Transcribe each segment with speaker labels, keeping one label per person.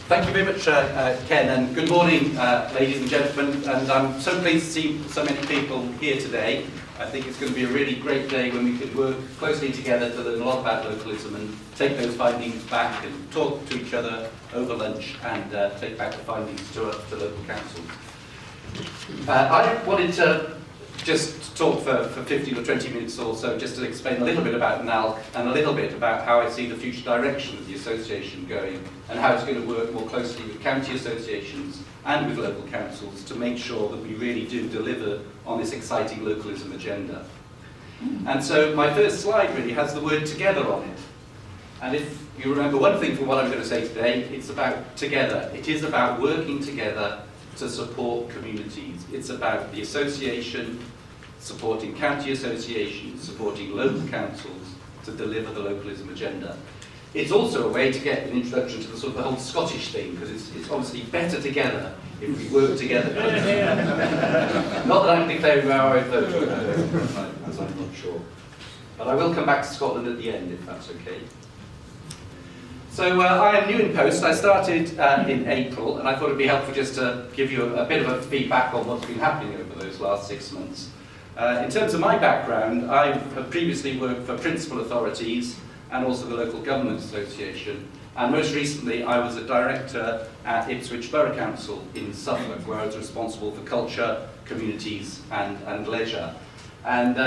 Speaker 1: Thank you very much, Ken, and good morning, ladies and gentlemen. And I'm so pleased to see so many people here today. I think it's going to be a really great day when we can work closely together to learn a lot about localism and take those findings back and talk to each other over lunch and take back the findings to local councils. I wanted to just talk for 15 or 20 minutes or so just to explain a little bit about NALC and a little bit about how I see the future direction of the association going and how it's going to work more closely with county associations and with local councils to make sure that we really do deliver on this exciting localism agenda. And so my first slide really has the word together on it. And if you remember one thing from what I'm going to say today, it's about together. It is about working together to support communities. It's about the association supporting county associations, supporting local councils to deliver the localism agenda. It's also a way to get an introduction to the sort of the whole Scottish thing, because it's obviously better together if we work together. Not that I'm declaring our own vote, as I'm not sure. But I will come back to Scotland at the end, if that's okay. So I am new in post. I started in April, and I thought it'd be helpful just to give you a bit of a feedback on what's been happening over those last 6 months. In terms of my background, I have previously worked for principal authorities and also the Local Government Association, and most recently I was a director at Ipswich Borough Council in Suffolk, where I was responsible for culture, communities and leisure. And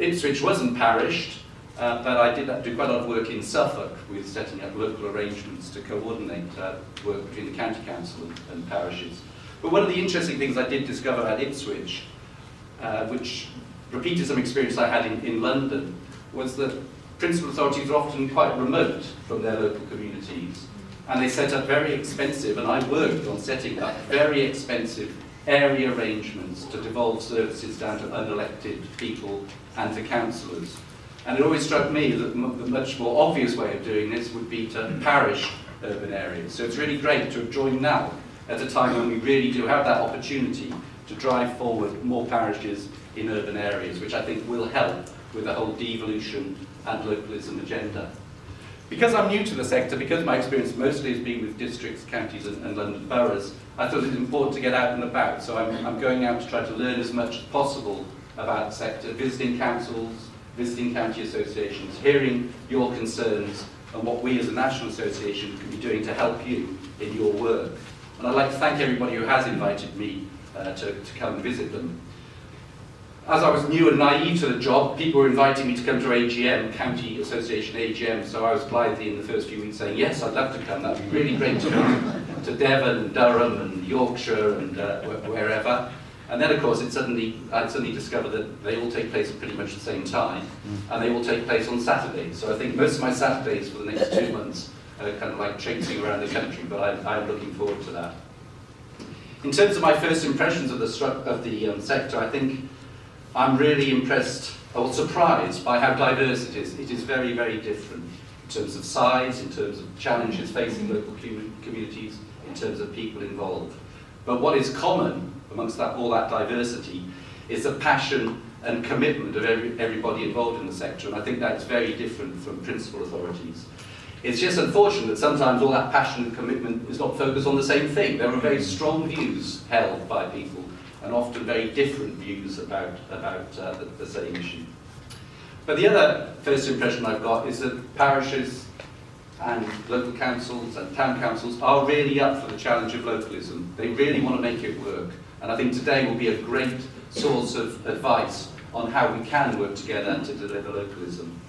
Speaker 1: Ipswich wasn't parished, but I did do quite a lot of work in Suffolk with setting up local arrangements to coordinate work between the county council and parishes. But one of the interesting things I did discover at Ipswich, which repeated some experience I had in London, was that principal authorities are often quite remote from their local communities. And they set up very expensive, and I worked on setting up very expensive area arrangements to devolve services down to unelected people and to councillors. And it always struck me that the much more obvious way of doing this would be to parish urban areas. So it's really great to have joined NALC at a time when we really do have that opportunity to drive forward more parishes in urban areas, which I think will help with the whole devolution and localism agenda. Because I'm new to the sector, because my experience mostly has been with districts, counties and London boroughs, I thought it was important to get out and about. So I'm going out to try to learn as much as possible about the sector, visiting councils, visiting county associations, hearing your concerns and what we as a national association can be doing to help you in your work. And I'd like to thank everybody who has invited me to come and visit them. As I was new and naive to the job, people were inviting me to come to AGM, County Association AGM, so I was blithely in the first few weeks saying, yes, I'd love to come, that'd be really great to come to Devon and Durham and Yorkshire and wherever. And then, of course, I suddenly discovered that they all take place at pretty much the same time, and they all take place on Saturdays. So I think most of my Saturdays for the next 2 months are kind of like traipsing around the country, but I'm looking forward to that. In terms of my first impressions of the sector, I think I'm really impressed or surprised by how diverse it is. It is very, very different in terms of size, in terms of challenges facing local communities, in terms of people involved. But what is common amongst all that diversity is the passion and commitment of everybody involved in the sector, and I think that's very different from principal authorities. It's just unfortunate that sometimes all that passion and commitment is not focused on the same thing. There are very strong views held by people, and often very different views about the same issue. But the other first impression I've got is that parishes and local councils and town councils are really up for the challenge of localism. They really want to make it work. And I think today will be a great source of advice on how we can work together to deliver localism.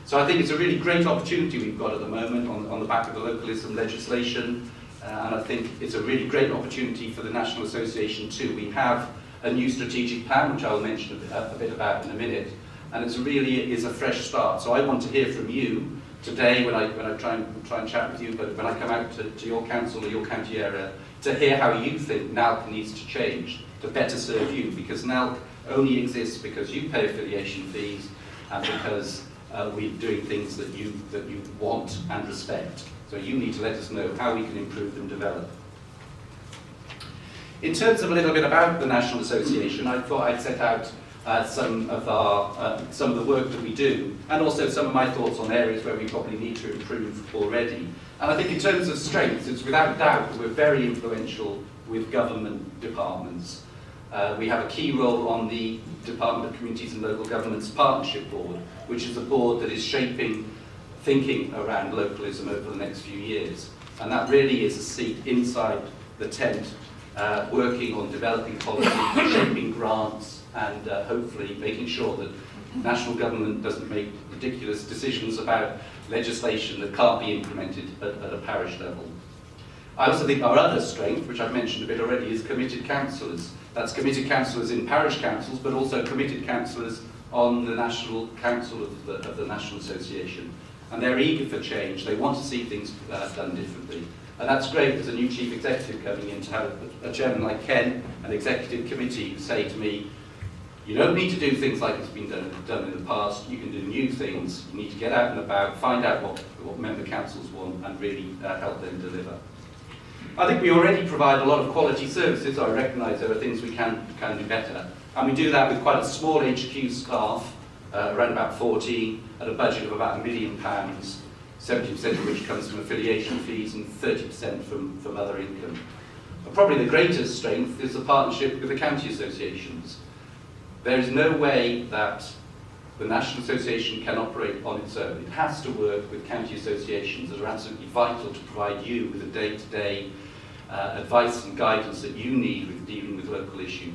Speaker 1: So I think it's a really great opportunity we've got at the moment on the back of the localism legislation. And I think it's a really great opportunity for the National Association too. We have a new strategic plan, which I'll mention a bit about in a minute, and it really is a fresh start. So I want to hear from you today when I try and chat with you, but when I come out to your council or your county area, to hear how you think NALC needs to change to better serve you, because NALC only exists because you pay affiliation fees and because we're doing things that you want and respect. So you need to let us know how we can improve and develop. In terms of a little bit about the National Association, I thought I'd set out some of the work that we do, and also some of my thoughts on areas where we probably need to improve already. And I think in terms of strengths, it's without doubt that we're very influential with government departments. We have a key role on the Department of Communities and Local Government's Partnership Board, which is a board that is shaping thinking around localism over the next few years. And that really is a seat inside the tent, working on developing policy, shaping grants, and hopefully making sure that national government doesn't make ridiculous decisions about legislation that can't be implemented at a parish level. I also think our other strength, which I've mentioned a bit already, is committed councillors. That's committed councillors in parish councils, but also committed councillors on the National Council of the National Association. And they're eager for change. They want to see things done differently. And that's great as a new chief executive coming in to have a chairman like Ken, an executive committee, who say to me, you don't need to do things like it's been done in the past, you can do new things, you need to get out and about, find out what member councils want and really help them deliver. I think we already provide a lot of quality services. I recognise there are things we can do better. And we do that with quite a small HQ staff, around about 14, at a budget of about £1 million, 70% of which comes from affiliation fees and 30% from other income. But probably the greatest strength is the partnership with the county associations. There is no way that the National Association can operate on its own. It has to work with county associations that are absolutely vital to provide you with the day-to-day advice and guidance that you need with dealing with local issues.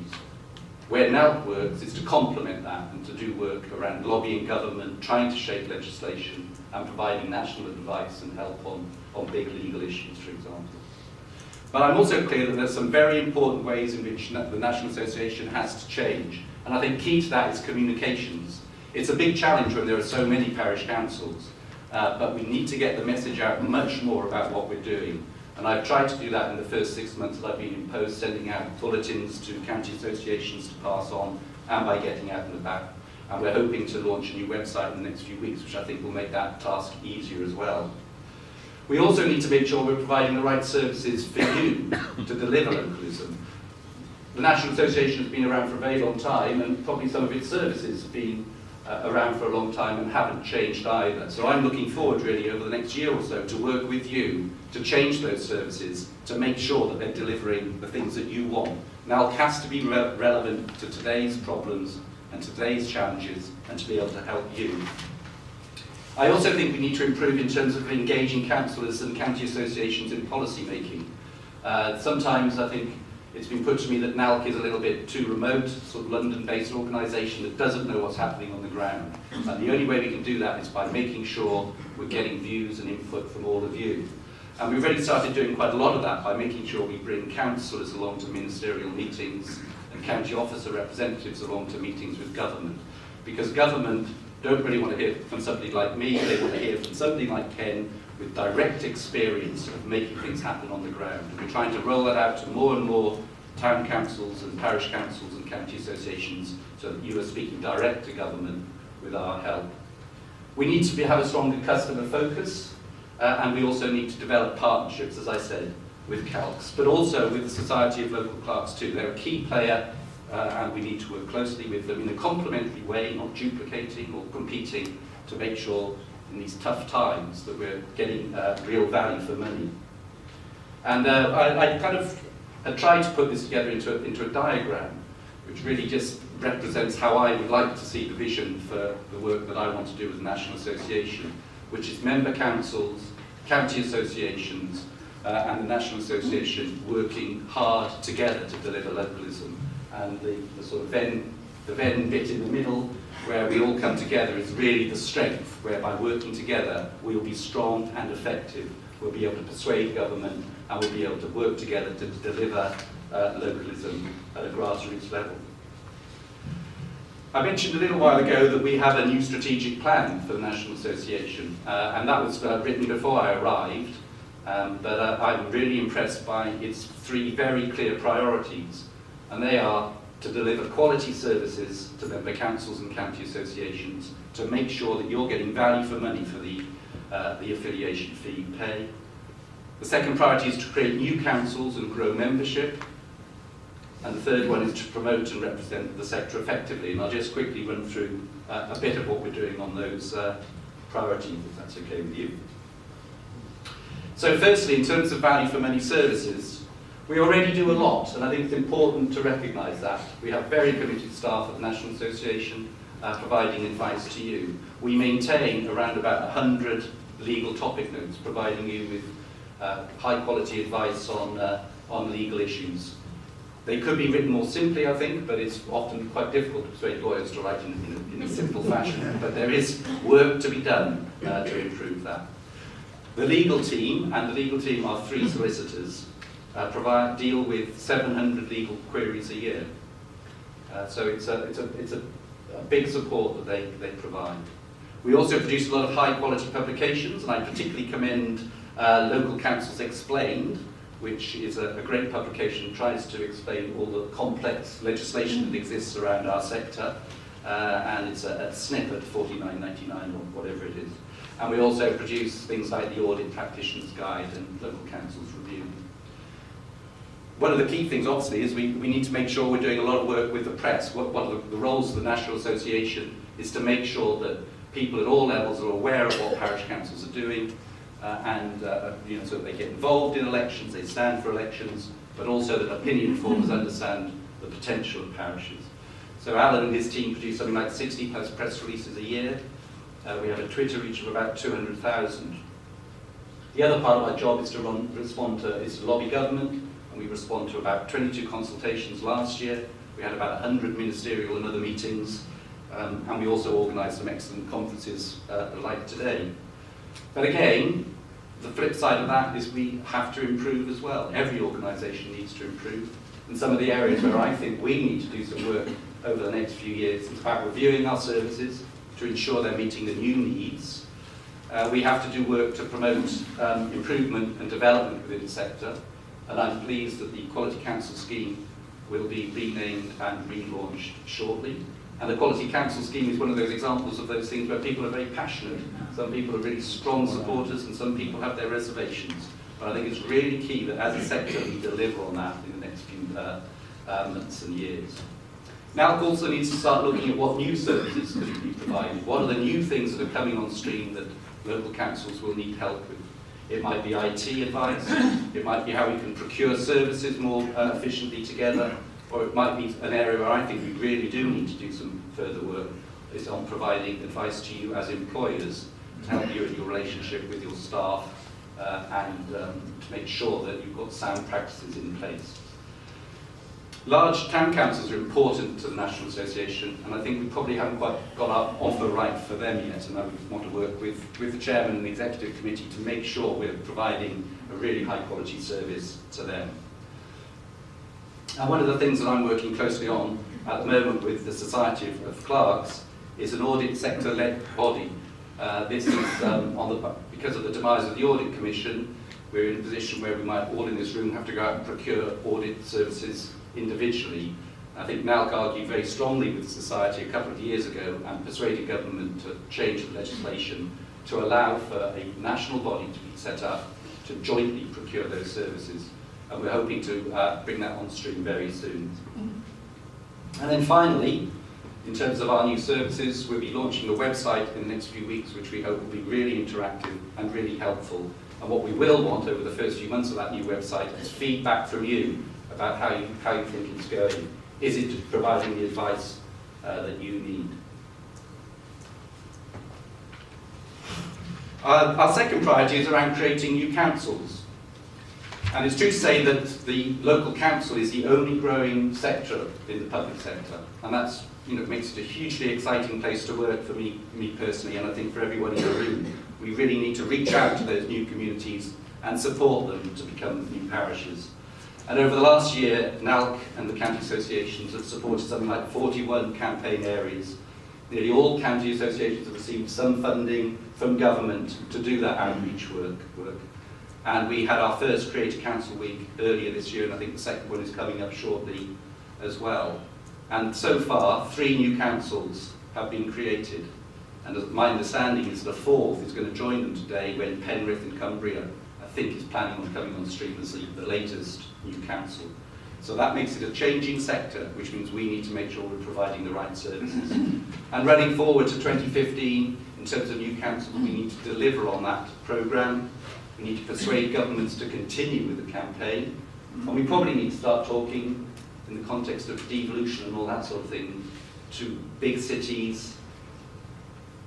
Speaker 1: Where NALC works is to complement that and to do work around lobbying government, trying to shape legislation and providing national advice and help on big legal issues, for example. But I'm also clear that there's some very important ways in which the National Association has to change. And I think key to that is communications. It's a big challenge when there are so many parish councils, but we need to get the message out much more about what we're doing. And I've tried to do that in the first 6 months that I've been in post, sending out bulletins to county associations to pass on, and by getting out and about. And we're hoping to launch a new website in the next few weeks, which I think will make that task easier as well. We also need to make sure we're providing the right services for you to deliver localism. The National Association has been around for a very long time, and probably some of its services have been around for a long time and haven't changed either. So I'm looking forward really over the next year or so to work with you to change those services, to make sure that they're delivering the things that you want. NALC has to be relevant to today's problems and today's challenges and to be able to help you. I also think we need to improve in terms of engaging councillors and county associations in policy making. Sometimes I think it's been put to me that NALC is a little bit too remote, sort of London-based organisation that doesn't know what's happening on the ground. And the only way we can do that is by making sure we're getting views and input from all of you. And we've already started doing quite a lot of that by making sure we bring councillors along to ministerial meetings and county officer representatives along to meetings with government. Because government don't really want to hear from somebody like me, they want to hear from somebody like Ken with direct experience of making things happen on the ground. And we're trying to roll that out to more and more town councils and parish councils and county associations so that you are speaking direct to government with our help. We need to have a stronger customer focus, and we also need to develop partnerships, as I said, with CALCs, but also with the Society of Local Clerks too. They're a key player, and we need to work closely with them in a complementary way, not duplicating or competing, to make sure in these tough times that we're getting real value for money. And I kind of had tried to put this together into a diagram, which really just represents how I would like to see the vision for the work that I want to do with the National Association, which is member councils, county associations, and the National Association working hard together to deliver localism. And the sort of Venn bit in the middle, where we all come together, is really the strength, whereby working together we'll be strong and effective. We'll be able to persuade government and we'll be able to work together to deliver localism at a grassroots level. I mentioned a little while ago that we have a new strategic plan for the National Association, and that was written before I arrived, but I'm really impressed by its 3 very clear priorities, and they are to deliver quality services to member councils and county associations, to make sure that you're getting value for money for the affiliation fee you pay. The second priority is to create new councils and grow membership. And the third one is to promote and represent the sector effectively. And I'll just quickly run through a bit of what we're doing on those priorities, if that's okay with you. So firstly, in terms of value for money services, we already do a lot, and I think it's important to recognise that. We have very committed staff at the National Association providing advice to you. We maintain around about 100 legal topic notes, providing you with high quality advice on legal issues. They could be written more simply, I think, but it's often quite difficult to persuade lawyers to write in a simple fashion. But there is work to be done to improve that. The legal team, and the legal team are 3 solicitors, deal with 700 legal queries a year. So it's a big support that they provide. We also produce a lot of high quality publications, and I particularly commend Local Councils Explained, which is a great publication, tries to explain all the complex legislation that exists around our sector, and it's a snippet, $49.99 or whatever it is. And we also produce things like the Audit Practitioner's Guide and Local Councils Review. One of the key things, obviously, is we need to make sure we're doing a lot of work with the press. One of the roles of the National Association is to make sure that people at all levels are aware of what parish councils are doing, and so that they get involved in elections, they stand for elections, but also that opinion formers understand the potential of parishes. So Alan and his team produce something like 60 press releases a year. We have a Twitter reach of about 200,000. The other part of our job is to lobby government, and we respond to about 22 consultations last year. We had about 100 ministerial and other meetings, and we also organised some excellent conferences like today. But again, the flip side of that is we have to improve as well. Every organisation needs to improve. And some of the areas where I think we need to do some work over the next few years is about reviewing our services to ensure they're meeting the new needs. We have to do work to promote improvement and development within the sector. And I'm pleased that the Quality Council scheme will be renamed and relaunched shortly. And the Quality Council scheme is one of those examples of those things where people are very passionate. Some people are really strong supporters and some people have their reservations. But I think it's really key that as a sector we deliver on that in the next few months and years. NALC also needs to start looking at what new services could be provided. What are the new things that are coming on stream that local councils will need help with? It might be IT advice, it might be how we can procure services more efficiently together, or it might be an area where I think we really do need to do some further work, is on providing advice to you as employers to help you in your relationship with your staff and to make sure that you've got sound practices in place. Large town councils are important to the National Association, and I think we probably haven't quite got our offer right for them yet, and I would want to work with the Chairman and the Executive Committee to make sure we're providing a really high quality service to them. And one of the things that I'm working closely on at the moment with the Society of Clerks is an audit sector-led body. This is because of the demise of the Audit Commission, we're in a position where we might all in this room have to go out and procure audit services individually. I think NALC argued very strongly with the Society a couple of years ago and persuaded government to change the legislation to allow for a national body to be set up to jointly procure those services. And we're hoping to bring that on stream very soon. And then finally, in terms of our new services, we'll be launching a website in the next few weeks, which we hope will be really interactive and really helpful. And what we will want over the first few months of that new website is feedback from you about how you think it's going. Is it providing the advice that you need? Our second priority is around creating new councils. And it's true to say that the local council is the only growing sector in the public sector. And that's, makes it a hugely exciting place to work for me personally, and I think for everyone in the room. We really need to reach out to those new communities and support them to become new parishes. And over the last year, NALC and the county associations have supported something like 41 campaign areas. Nearly all county associations have received some funding from government to do that outreach work. And we had our first Creative Council Week earlier this year, and I think the second one is coming up shortly as well. And so far, 3 new councils have been created. And my understanding is the 4th is going to join them today when Penrith in Cumbria, I think, is planning on coming on stream as the latest new council. So that makes it a changing sector, which means we need to make sure we're providing the right services. And running forward to 2015, in terms of new councils, we need to deliver on that programme. We need to persuade governments to continue with the campaign. And we probably need to start talking in the context of devolution and all that sort of thing to big cities,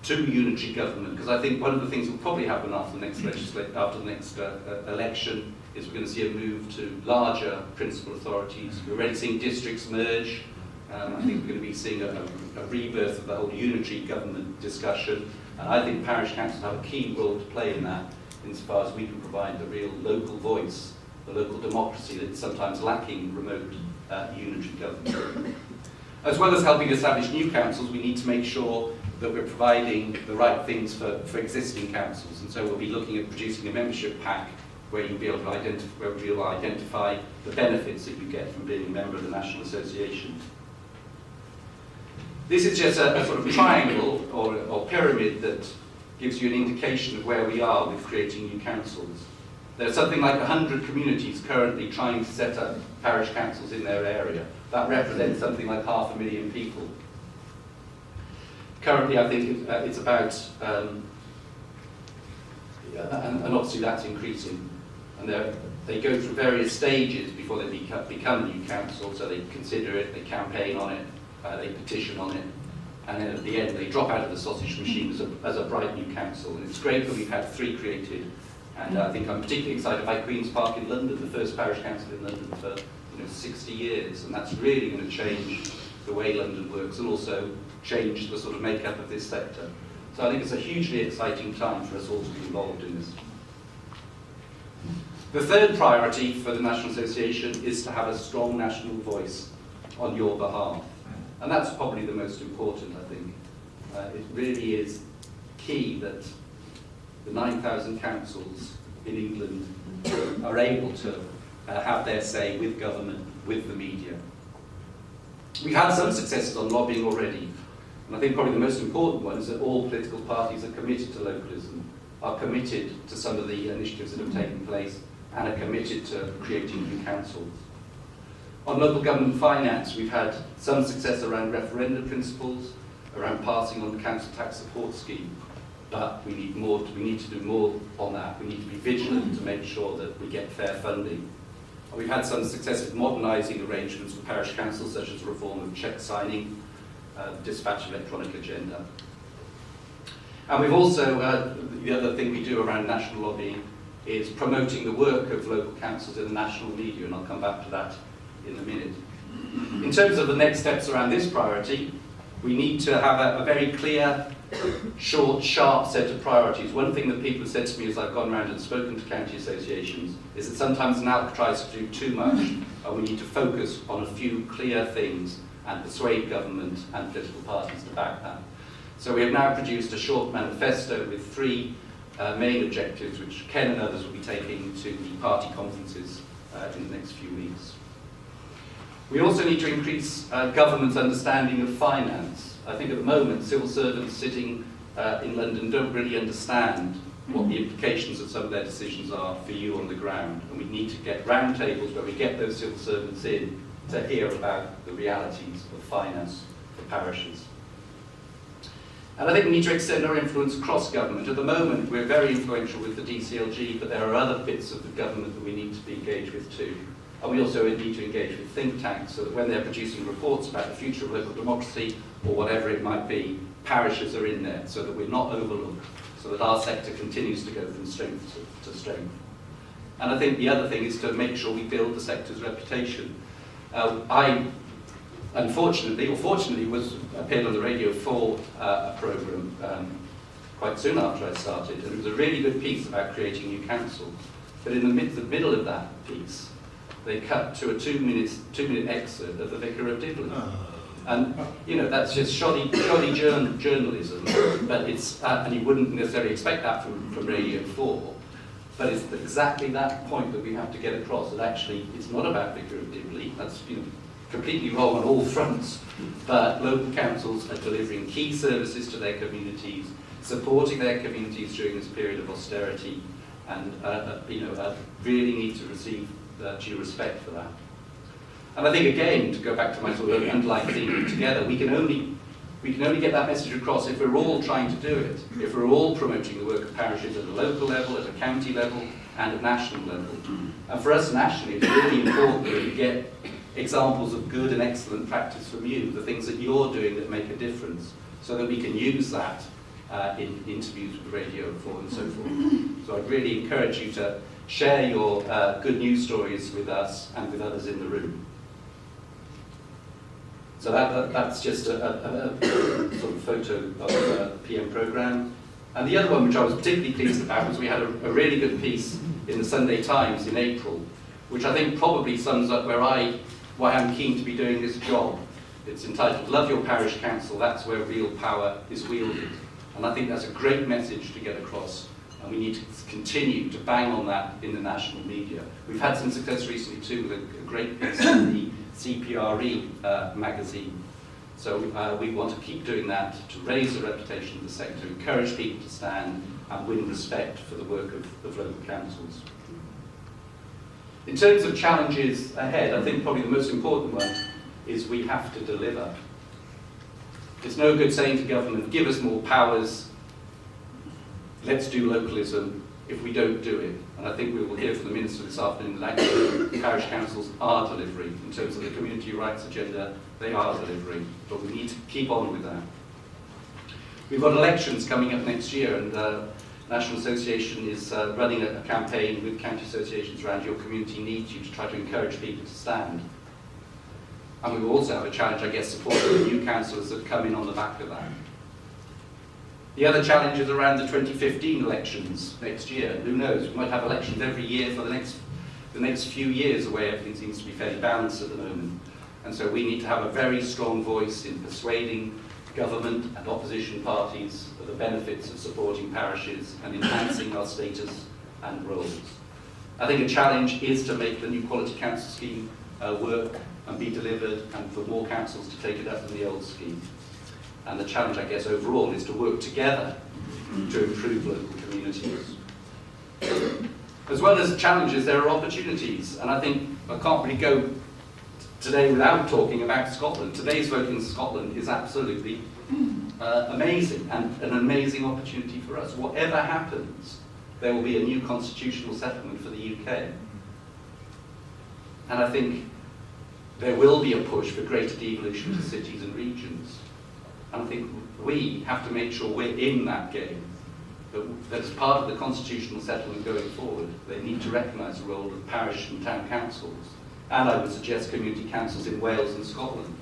Speaker 1: to unitary government, because I think one of the things that will probably happen after the next election is we're going to see a move to larger principal authorities. We're already seeing districts merge. I think we're going to be seeing a rebirth of the whole unitary government discussion. And I think parish councils have a key role to play in that, insofar as we can provide the real local voice, the local democracy that is sometimes lacking in remote unitary government. As well as helping establish new councils, we need to make sure that we're providing the right things for existing councils. And so we'll be looking at producing a membership pack where you'll be able to identify the benefits that you get from being a member of the National Association. This is just a sort of triangle or pyramid that gives you an indication of where we are with creating new councils. There's something like 100 communities currently trying to set up parish councils in their area. That represents something like 500,000 people. Currently, I think it's about, and obviously that's increasing. And they go through various stages before they become a new council. So they consider it, they campaign on it, they petition on it, and then at the end they drop out of the sausage machine as a bright new council. And it's great that we've had 3 created. And I think I'm particularly excited by Queen's Park in London, the first parish council in London for 60 years. And that's really going to change the way London works and also change the sort of makeup of this sector. So I think it's a hugely exciting time for us all to be involved in this. The third priority for the National Association is to have a strong national voice on your behalf. And that's probably the most important, I think. It really is key that the 9,000 councils in England are able to have their say with government, with the media. We've had some successes on lobbying already, and I think probably the most important one is that all political parties are committed to localism, are committed to some of the initiatives that have taken place, and are committed to creating new councils. On local government finance, we've had some success around referendum principles, around passing on the council tax support scheme. But we need more. We need to do more on that. We need to be vigilant to make sure that we get fair funding. And we've had some success with modernising arrangements for parish councils, such as the reform of cheque signing, dispatch electronic agenda. And we've also, the other thing we do around national lobbying is promoting the work of local councils in the national media, and I'll come back to that in a minute. In terms of the next steps around this priority, we need to have a very clear, short, sharp set of priorities. One thing that people have said to me as I've gone around and spoken to county associations is that sometimes NALC tries to do too much, and we need to focus on a few clear things and persuade government and political parties to back that. So we have now produced a short manifesto with 3 main objectives, which Ken and others will be taking to the party conferences in the next few weeks. We also need to increase government's understanding of finance. I think at the moment, civil servants sitting in London don't really understand what the implications of some of their decisions are for you on the ground. And we need to get roundtables where we get those civil servants in to hear about the realities of finance for parishes. And I think we need to extend our influence across government. At the moment, we're very influential with the DCLG, but there are other bits of the government that we need to be engaged with too. And we also need to engage with think tanks so that when they're producing reports about the future of local democracy or whatever it might be, parishes are in there so that we're not overlooked, so that our sector continues to go from strength to strength. And I think the other thing is to make sure we build the sector's reputation. I, unfortunately, or fortunately, appeared on the radio for a programme quite soon after I started, and it was a really good piece about creating new councils. But in the middle of that piece, they cut to a 2-minute excerpt of the Vicar of Dibley. And, that's just shoddy journalism, but it's, and you wouldn't necessarily expect that from Radio 4, but it's exactly that point that we have to get across, that actually it's not about Vicar of Dibley. That's completely wrong on all fronts, but local councils are delivering key services to their communities, supporting their communities during this period of austerity, and really need to receive due respect for that. And I think, again, to go back to my sort of underlying theme together, we can only get that message across if we're all trying to do it, if we're all promoting the work of parishes at a local level, at a county level, and at national level. And for us nationally, it's really important that we get examples of good and excellent practice from you, the things that you're doing that make a difference, so that we can use that in interviews with Radio 4 and so forth. So I'd really encourage you to share your good news stories with us and with others in the room. So that's just a sort of photo of the PM programme. And the other one, which I was particularly pleased about, was we had a really good piece in the Sunday Times in April, which I think probably sums up why I'm keen to be doing this job. It's entitled, "Love Your Parish Council, That's Where Real Power is Wielded." And I think that's a great message to get across, and we need to continue to bang on that in the national media. We've had some success recently too with a great piece in the CPRE magazine. So we want to keep doing that to raise the reputation of the sector, encourage people to stand and win respect for the work of local councils. In terms of challenges ahead, I think probably the most important one is we have to deliver. It's no good saying to government, give us more powers, let's do localism, if we don't do it. And I think we will hear from the Minister this afternoon that actually parish councils are delivering. In terms of the community rights agenda, they are delivering, but we need to keep on with that. We've got elections coming up next year, and the National Association is running a campaign with county associations around Your Community Needs You to try to encourage people to stand. And we will also have a challenge, I guess, supporting the new councillors that come in on the back of that. The other challenge is around the 2015 elections next year. Who knows? We might have elections every year for the next few years, the way everything seems to be fairly balanced at the moment. And so we need to have a very strong voice in persuading government and opposition parties of the benefits of supporting parishes and enhancing our status and roles. I think a challenge is to make the new Quality Council scheme work and be delivered, and for more councils to take it up in the old scheme. And the challenge, I guess, overall is to work together to improve local communities. As well as challenges, there are opportunities, and I think I can't really go today without talking about Scotland. Today's vote in Scotland is absolutely amazing, and an amazing opportunity for us. Whatever happens, there will be a new constitutional settlement for the UK. And I think there will be a push for greater devolution to cities and regions. And I think we have to make sure we're in that game. That as part of the constitutional settlement going forward, they need to recognise the role of parish and town councils. And I would suggest community councils in Wales and Scotland.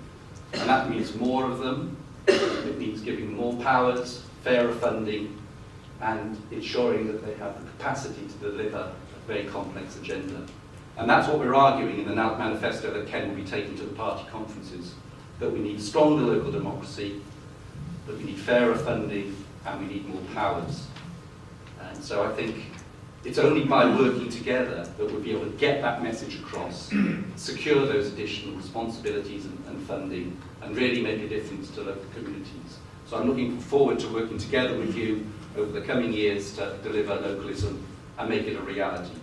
Speaker 1: And that means more of them. It means giving more powers, fairer funding, and ensuring that they have the capacity to deliver a very complex agenda. And that's what we're arguing in the NALC manifesto that Ken will be taking to the party conferences, that we need stronger local democracy, that we need fairer funding, and we need more powers. And so I think it's only by working together that we'll be able to get that message across, secure those additional responsibilities and funding, and really make a difference to local communities. So I'm looking forward to working together with you over the coming years to deliver localism and make it a reality.